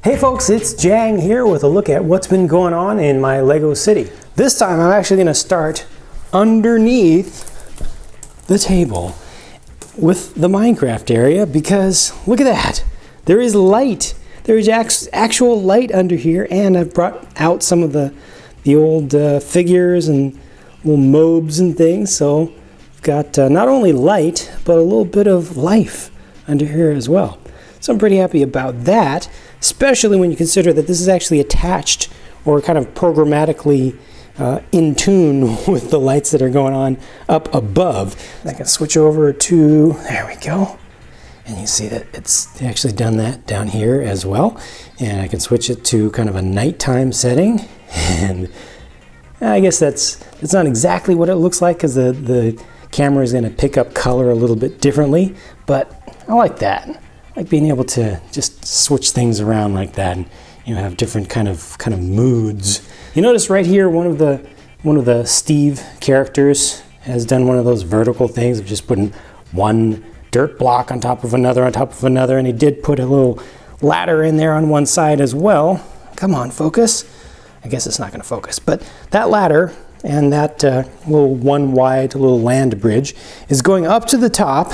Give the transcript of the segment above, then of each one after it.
Hey folks, it's Jang here with a look at what's been going on in my Lego city. This time I'm actually going to start underneath the table with the Minecraft area because look at that. There is light. There is actual light under here, and I've brought out some of the old figures and little mobs and things, so I've got not only light but a little bit of life under here as well. So I'm pretty happy about that, especially when you consider that this is actually attached or kind of programmatically in tune with the lights that are going on up above. I can switch over to, there we go. And you see that it's actually done that down here as well. And I can switch it to kind of a nighttime setting. And I guess it's not exactly what it looks like because the camera is going to pick up color a little bit differently, but I like that. I like being able to just switch things around like that and have different kind of moods. You notice right here one of the Steve characters has done one of those vertical things of just putting one dirt block on top of another, and he did put a little ladder in there on one side as well. Come on, focus. I guess it's not going to focus, but that ladder and that little one wide little land bridge is going up to the top,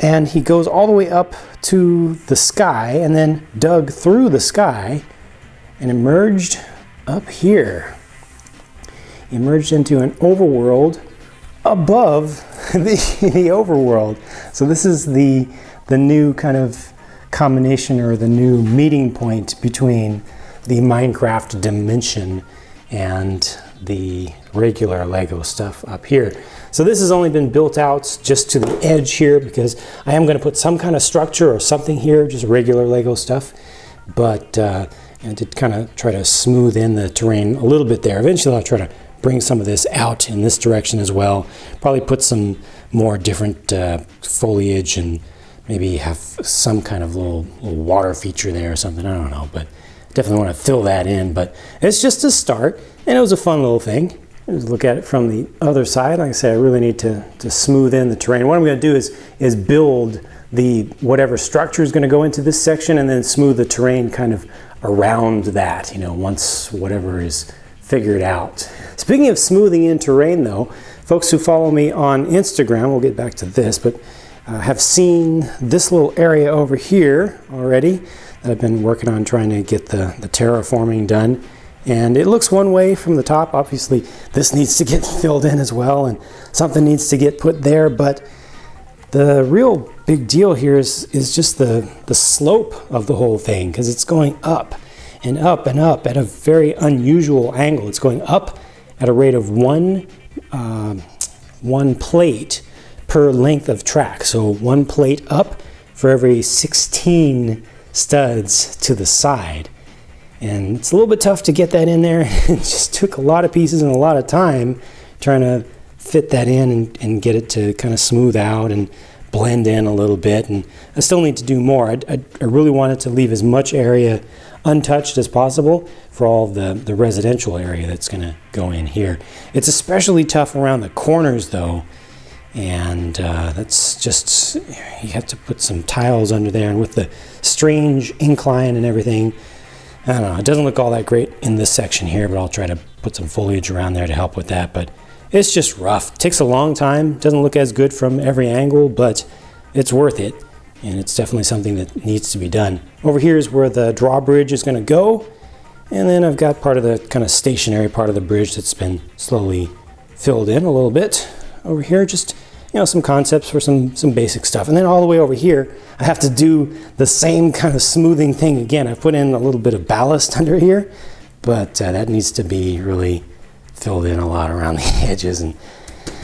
and he goes all the way up to the sky and then dug through the sky and emerged up here. He emerged into an overworld above the overworld. So this is the new kind of combination, or the new meeting point between the Minecraft dimension and the regular Lego stuff up here. So this has only been built out just to the edge here because I am going to put some kind of structure or something here, just regular Lego stuff. But I did kind of try to smooth in the terrain a little bit there. Eventually I'll try to bring some of this out in this direction as well. Probably put some more different foliage and maybe have some kind of little water feature there or something. I don't know, but definitely want to fill that in. But it's just a start, and it was a fun little thing. Just look at it from the other side. Like I say, I really need to smooth in the terrain. What I'm going to do is build the whatever structure is going to go into this section, and then smooth the terrain kind of around that, once whatever is figured out. Speaking of smoothing in terrain though, folks who follow me on Instagram, we'll get back to this, but have seen this little area over here already that I've been working on trying to get the terraforming done. And it looks one way from the top. Obviously this needs to get filled in as well, and something needs to get put there, but the real big deal here is just the slope of the whole thing, because it's going up and up and up at a very unusual angle. It's going up at a rate of one plate per length of track. So one plate up for every 16 studs to the side. And it's a little bit tough to get that in there. It just took a lot of pieces and a lot of time trying to fit that in and get it to kind of smooth out and blend in a little bit. And I still need to do more. I really wanted to leave as much area untouched as possible for all the residential area that's going to go in here. It's especially tough around the corners though, and that's just, you have to put some tiles under there, and with the strange incline and everything, I don't know, it doesn't look all that great in this section here, but I'll try to put some foliage around there to help with that. But it's just rough. It takes a long time. Doesn't look as good from every angle, but it's worth it. And it's definitely something that needs to be done. Over here is where the drawbridge is going to go. And then I've got part of the kind of stationary part of the bridge that's been slowly filled in a little bit. Over here, just some concepts for some basic stuff. And then all the way over here, I have to do the same kind of smoothing thing again. I've put in a little bit of ballast under here, but that needs to be really filled in a lot around the edges, and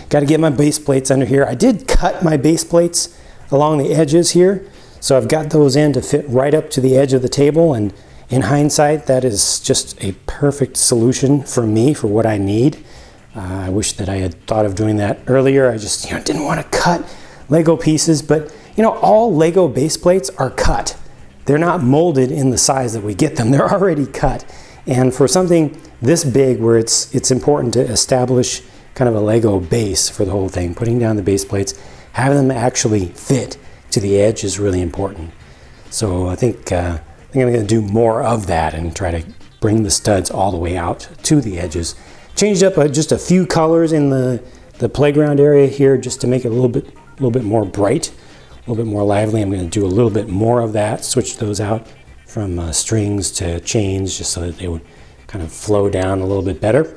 got to get my base plates under here. I did cut my base plates along the edges here, so I've got those in to fit right up to the edge of the table, and in hindsight that is just a perfect solution for me for what I need. I wish that I had thought of doing that earlier. I just didn't want to cut Lego pieces, but all Lego base plates are cut. They're not molded in the size that we get them. They're already cut. And for something this big, where it's important to establish kind of a Lego base for the whole thing, putting down the base plates, having them actually fit to the edge is really important. So I think think I'm going to do more of that and try to bring the studs all the way out to the edges. Changed up just a few colors in the playground area here just to make it a little bit more bright, a little bit more lively. I'm going to do a little bit more of that, switch those out from strings to chains just so that they would kind of flow down a little bit better.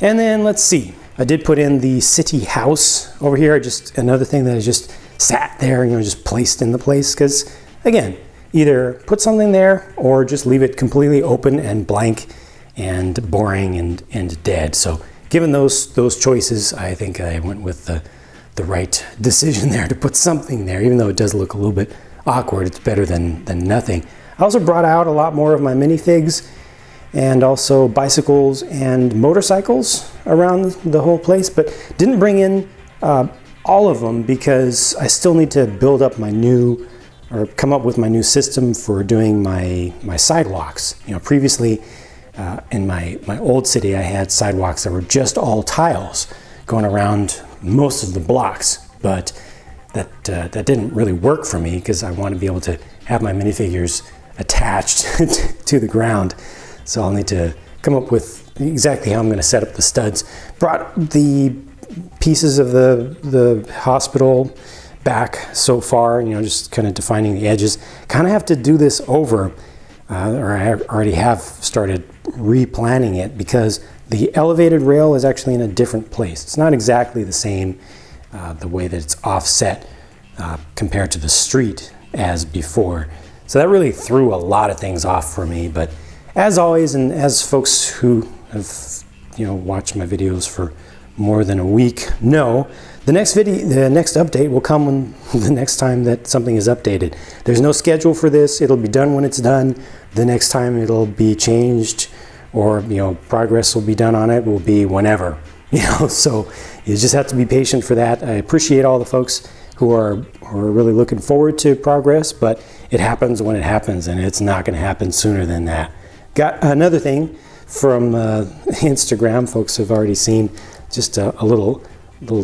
And then let's see, I did put in the city house over here, just another thing that is just sat there, just placed in the place, because again, either put something there or just leave it completely open and blank and boring and dead. So given those choices, I think I went with the right decision there to put something there. Even though it does look a little bit awkward, it's better than nothing. I also brought out a lot more of my minifigs and also bicycles and motorcycles around the whole place, but didn't bring in all of them because I still need to build up my new, or come up with my new system for doing my sidewalks. Previously in my old city, I had sidewalks that were just all tiles going around most of the blocks, but that didn't really work for me because I want to be able to have my minifigures attached to the ground. So I'll need to come up with exactly how I'm going to set up the studs. Brought the pieces of the hospital back so far, just kind of defining the edges. Kind of have to do this over, or I already have started replanning it because the elevated rail is actually in a different place. It's not exactly the same, the way that it's offset compared to the street as before. So that really threw a lot of things off for me, but as always, and as folks who have watched my videos for more than a week know, the next update will come when the next time that something is updated. There's no schedule for this. It'll be done when it's done. The next time it'll be changed, or progress will be done on it will be whenever. So you just have to be patient for that. I appreciate all the folks who are really looking forward to progress, but it happens when it happens, and it's not going to happen sooner than that. Got another thing from Instagram. Folks have already seen just a little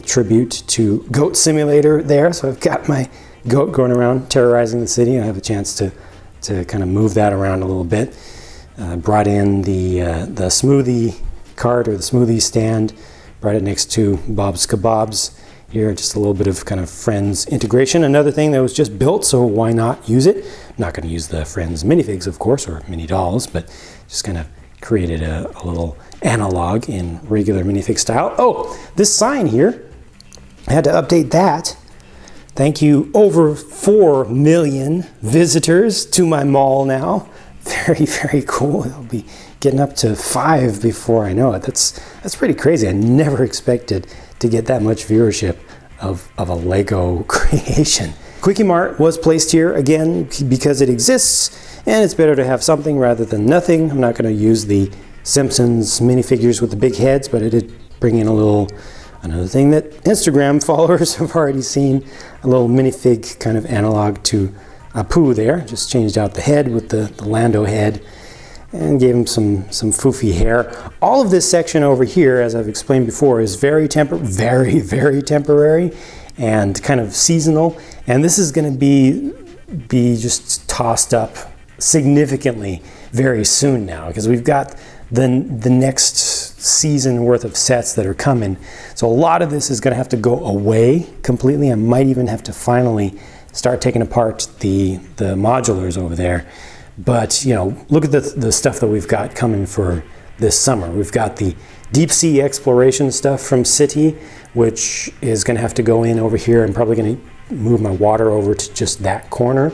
tribute to Goat Simulator there. So I've got my goat going around terrorizing the city. I have a chance to kind of move that around a little bit. Brought in the smoothie cart, or the smoothie stand. Brought it next to Bob's Kebabs here. Just a little bit of kind of Friends integration. Another thing that was just built, so why not use it? I'm not going to use the Friends minifigs, of course, or mini dolls, but just kind of created a little analog in regular minifig style. Oh, this sign here, I had to update that. Thank you, over 4 million visitors to my mall now. Very, very cool. It'll be getting up to 5 before I know it. That's pretty crazy. I never expected to get that much viewership of a Lego creation. Quickie Mart was placed here again because it exists, and it's better to have something rather than nothing. I'm not going to use the Simpsons minifigures with the big heads, but I did bring in another thing that Instagram followers have already seen, a little minifig kind of analog to Apu there. Just changed out the head with the Lando head and gave him some foofy hair. All of this section over here, as I've explained before, is very, very temporary and kind of seasonal. And this is going to be just tossed up significantly very soon now, because we've got the next season worth of sets that are coming. So a lot of this is going to have to go away completely. I might even have to finally start taking apart the modulars over there. But look at the stuff that we've got coming for this summer. We've got the deep sea exploration stuff from City, which is going to have to go in over here. I'm probably going to move my water over to just that corner.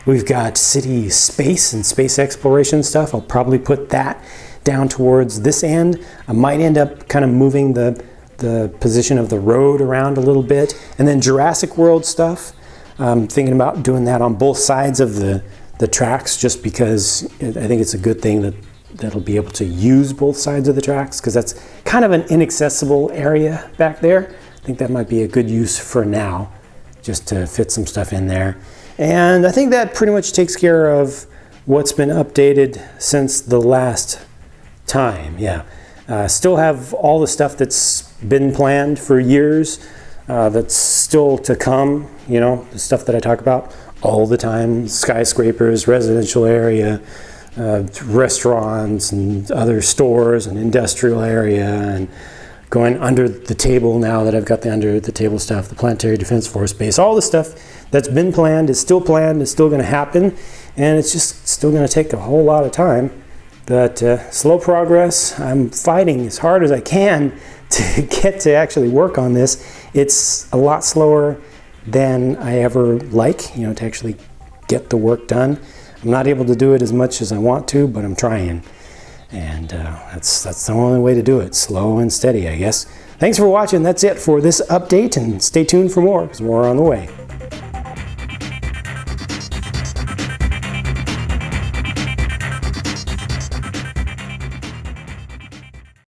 We've got City space and space exploration stuff. I'll probably put that down towards this end. I might end up kind of moving the position of the road around a little bit. And then Jurassic World stuff, I'm thinking about doing that on both sides of the tracks, just because I think it's a good thing that'll be able to use both sides of the tracks, because that's kind of an inaccessible area back there. I think that might be a good use for now, just to fit some stuff in there. And I think that pretty much takes care of what's been updated since the last time. Yeah, still have all the stuff that's been planned for years, that's still to come, the stuff that I talk about all the time. Skyscrapers, residential area, restaurants and other stores and industrial area, and going under the table now that I've got the under the table stuff, the Planetary Defense Force Base, all the stuff that's been planned, is still going to happen, and it's just still going to take a whole lot of time. But slow progress. I'm fighting as hard as I can to get to actually work on this. It's a lot slower than I ever like, to actually get the work done. I'm not able to do it as much as I want to, but I'm trying. And that's the only way to do it, slow and steady, I guess. Thanks for watching. That's it for this update, and stay tuned for more, because more on the way.